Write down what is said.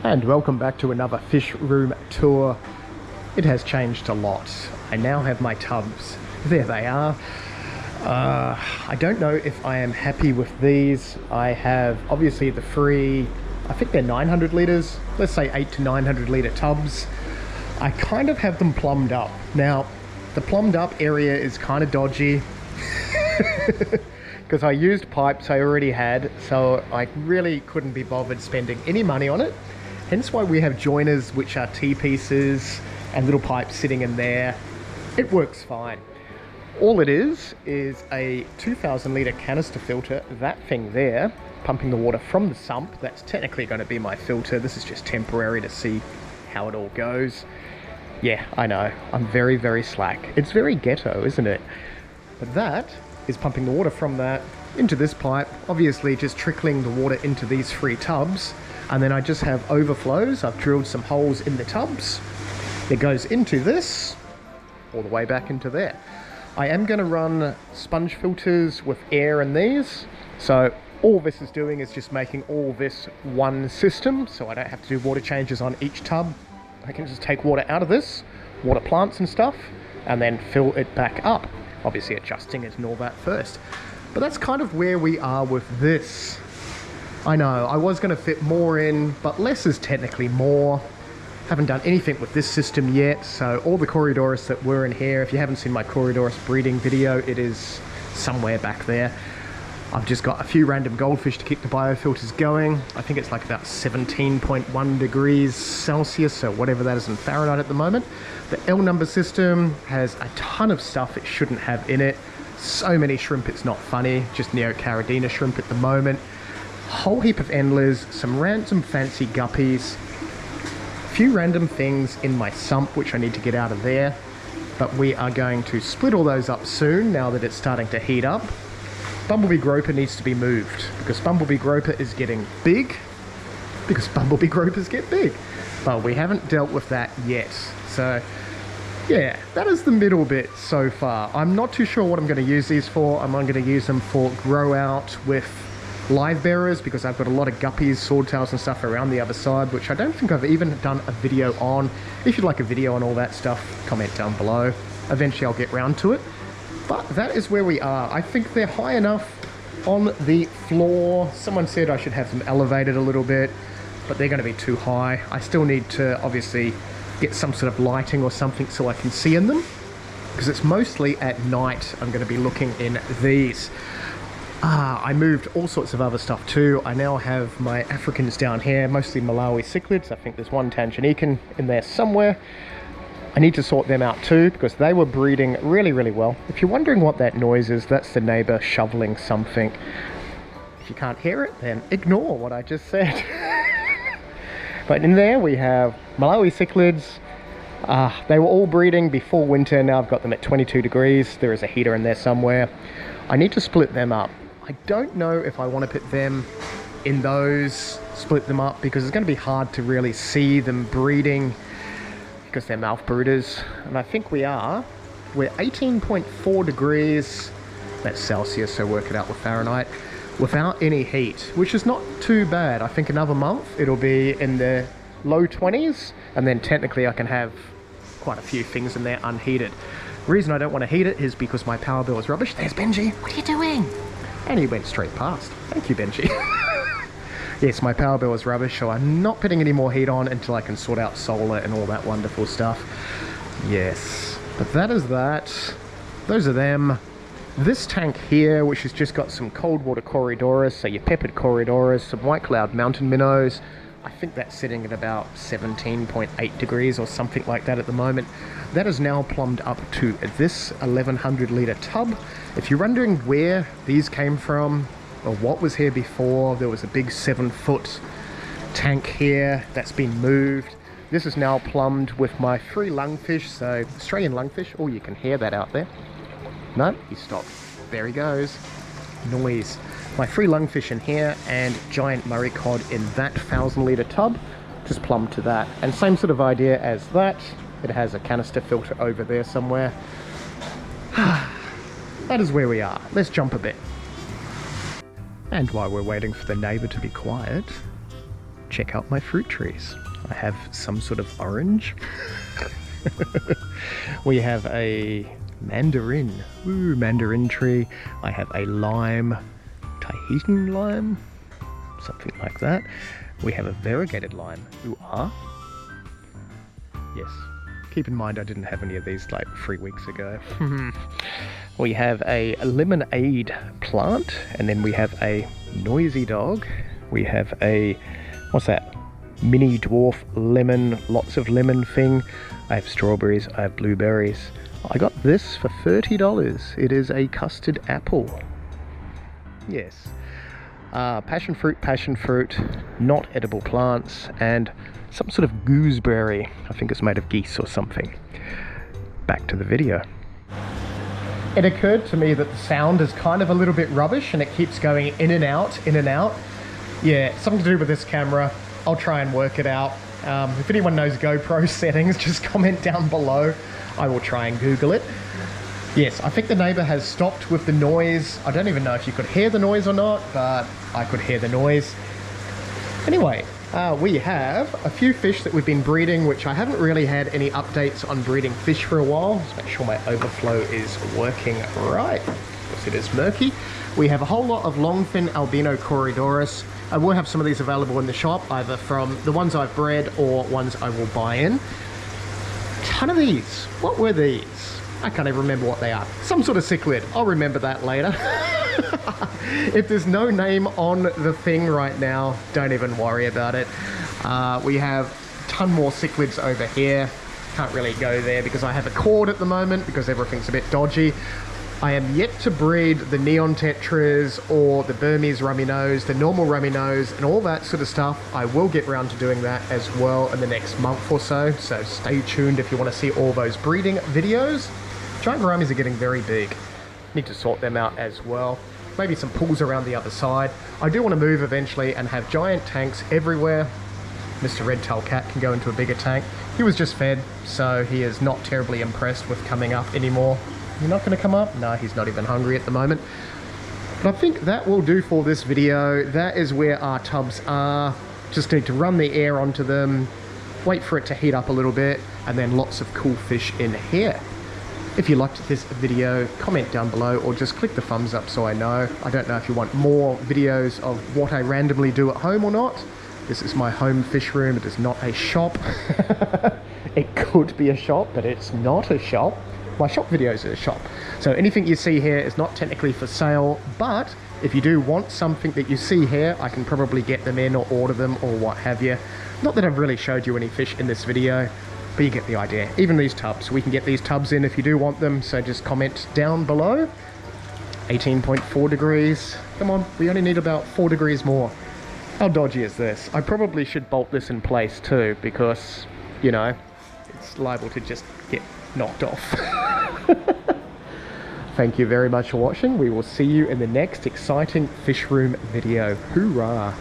And welcome back to another fish room tour. It has changed a lot. I now have my tubs. There they are. I don't know if I am happy with these. I have obviously the free, I think they're 900 litres, let's say 8 to 900 litre tubs. I kind of have them plumbed up. Now, the plumbed up area is kind of dodgy because I used pipes I already had, so I really couldn't be bothered spending any money on it. Hence why we have joiners, which are T-pieces and little pipes sitting in there. It works fine. All it is a 2,000 litre canister filter, that thing there, pumping the water from the sump. That's technically going to be my filter. This is just temporary to see how it all goes. Yeah, I know, I'm very, very slack. It's very ghetto, isn't it? But that is pumping the water from that into this pipe, obviously just trickling the water into these three tubs. And then I just have overflows. I've drilled some holes in the tubs. It goes into this, all the way back into there. I am going to run sponge filters with air in these. So all this is doing is just making all this one system. So I don't have to do water changes on each tub. I can just take water out of this, water plants and stuff, and then fill it back up. Obviously adjusting it and all that first. But that's kind of where we are with this. I know, I was going to fit more in, but less is technically more. Haven't done anything with this system yet, so all the Corydoras that were in here, if you haven't seen my Corydoras breeding video, it is somewhere back there. I've just got a few random goldfish to keep the biofilters going. I think it's like about 17.1 degrees Celsius, or whatever that is in Fahrenheit at the moment. The L number system has a ton of stuff it shouldn't have in it. So many shrimp, it's not funny. Just Neocaridina shrimp at the moment. Whole heap of endlers, some random fancy guppies, a few random things in my sump which I need to get out of there, but we are going to split all those up soon now that it's starting to heat up. Bumblebee groper needs to be moved because Bumblebee groper is getting big, because Bumblebee gropers get big, but we haven't dealt with that yet. So yeah, that is the middle bit so far. I'm not too sure what I'm going to use these for. I'm going to use them for grow out with live bearers because I've got a lot of guppies, swordtails and stuff around the other side, which I don't think I've even done a video on. If you'd like a video on all that stuff, comment down below. Eventually I'll get round to it. But that is where we are. I think they're high enough on the floor. Someone said I should have them elevated a little bit, but they're going to be too high. I still need to obviously get some sort of lighting or something so I can see in them, because it's mostly at night I'm going to be looking in these. I moved all sorts of other stuff too. I now have my Africans down here, mostly Malawi cichlids. I think there's one Tanganyikan in there somewhere. I need to sort them out too because they were breeding really, really well. If you're wondering what that noise is, that's the neighbor shoveling something. If you can't hear it, then ignore what I just said. But in there we have Malawi cichlids. They were all breeding before winter. Now I've got them at 22 degrees. There is a heater in there somewhere. I need to split them up. I don't know if I want to put them in those, split them up, because it's going to be hard to really see them breeding because they're mouth brooders. And I think we're 18.4 degrees, that's Celsius, so work it out with Fahrenheit, without any heat, which is not too bad. I think another month it'll be in the low 20s, and then technically I can have quite a few things in there unheated. The reason I don't want to heat it is because my power bill is rubbish. There's Benji. What are you doing? And he went straight past. Thank you, Benji. Yes, my power bill is rubbish, so I'm not putting any more heat on until I can sort out solar and all that wonderful stuff. Yes, but that is that. Those are them. This tank here, which has just got some cold water Corydoras, so your peppered Corydoras, some white cloud mountain minnows. I think that's sitting at about 17.8 degrees or something like that at the moment. That is now plumbed up to this 1100 litre tub. If you're wondering where these came from or what was here before, there was a big 7-foot tank here that's been moved. This is now plumbed with my free lungfish, so Australian lungfish. Oh, you can hear that out there. No, he stopped. There he goes. Noise. My free lungfish in here and giant Murray cod in that 1,000 litre tub, just plumbed to that. And same sort of idea as that. It has a canister filter over there somewhere. That is where we are. Let's jump a bit. And while we're waiting for the neighbour to be quiet, check out my fruit trees. I have some sort of orange. We have a mandarin. Ooh, mandarin tree. I have a lime, Tahitian lime, something like that. We have a variegated lime. Ooh, ah. Yes. Keep in mind I didn't have any of these like 3 weeks ago. We have a lemonade plant, and then we have a noisy dog. We have a, what's that? Mini dwarf lemon, lots of lemon thing. I have strawberries, I have blueberries. I got this for $30. It is a custard apple. Yes. Passion fruit, not edible plants, and some sort of gooseberry. I think it's made of geese or something. Back to the video. It occurred to me that the sound is kind of a little bit rubbish and it keeps going in and out, in and out. Yeah, something to do with this camera. I'll try and work it out. If anyone knows GoPro settings, just comment down below. I will try and Google it. Yes, I think the neighbor has stopped with the noise. I don't even know if you could hear the noise or not, but I could hear the noise. Anyway, we have a few fish that we've been breeding, which I haven't really had any updates on breeding fish for a while. Let's make sure my overflow is working right, because it is murky. We have a whole lot of longfin albino corydorus. I will have some of these available in the shop, either from the ones I've bred or ones I will buy in. Ton of these. What were these? I can't even remember what they are. Some sort of cichlid. I'll remember that later. If there's no name on the thing right now, don't even worry about it. We have a ton more cichlids over here. Can't really go there because I have a cord at the moment because everything's a bit dodgy. I am yet to breed the neon tetras or the Burmese rummy nose, the normal rummy nose, and all that sort of stuff. I will get around to doing that as well in the next month or so. So stay tuned if you want to see all those breeding videos. Giant rummies are getting very big. Need to sort them out as well. Maybe some pools around the other side. I do want to move eventually and have giant tanks everywhere. Mr. Red-tailed cat can go into a bigger tank. He was just fed, so he is not terribly impressed with coming up anymore. You're not going to come up? No, he's not even hungry at the moment. But I think that will do for this video. That is where our tubs are. Just need to run the air onto them, wait for it to heat up a little bit, and then lots of cool fish in here. If you liked this video, comment down below or just click the thumbs up so I know. I don't know if you want more videos of what I randomly do at home or not. This is my home fish room. It is not a shop. It could be a shop, but it's not a shop. My shop videos are a shop. So anything you see here is not technically for sale, but if you do want something that you see here, I can probably get them in or order them or what have you. Not that I've really showed you any fish in this video, but you get the idea. Even these tubs, we can get these tubs in if you do want them, so just comment down below. 18.4 degrees. Come on, we only need about 4 degrees more. How dodgy is this? I probably should bolt this in place too, because, you know, it's liable to just get knocked off. Thank you very much for watching. We will see you in the next exciting fish room video. Hoorah!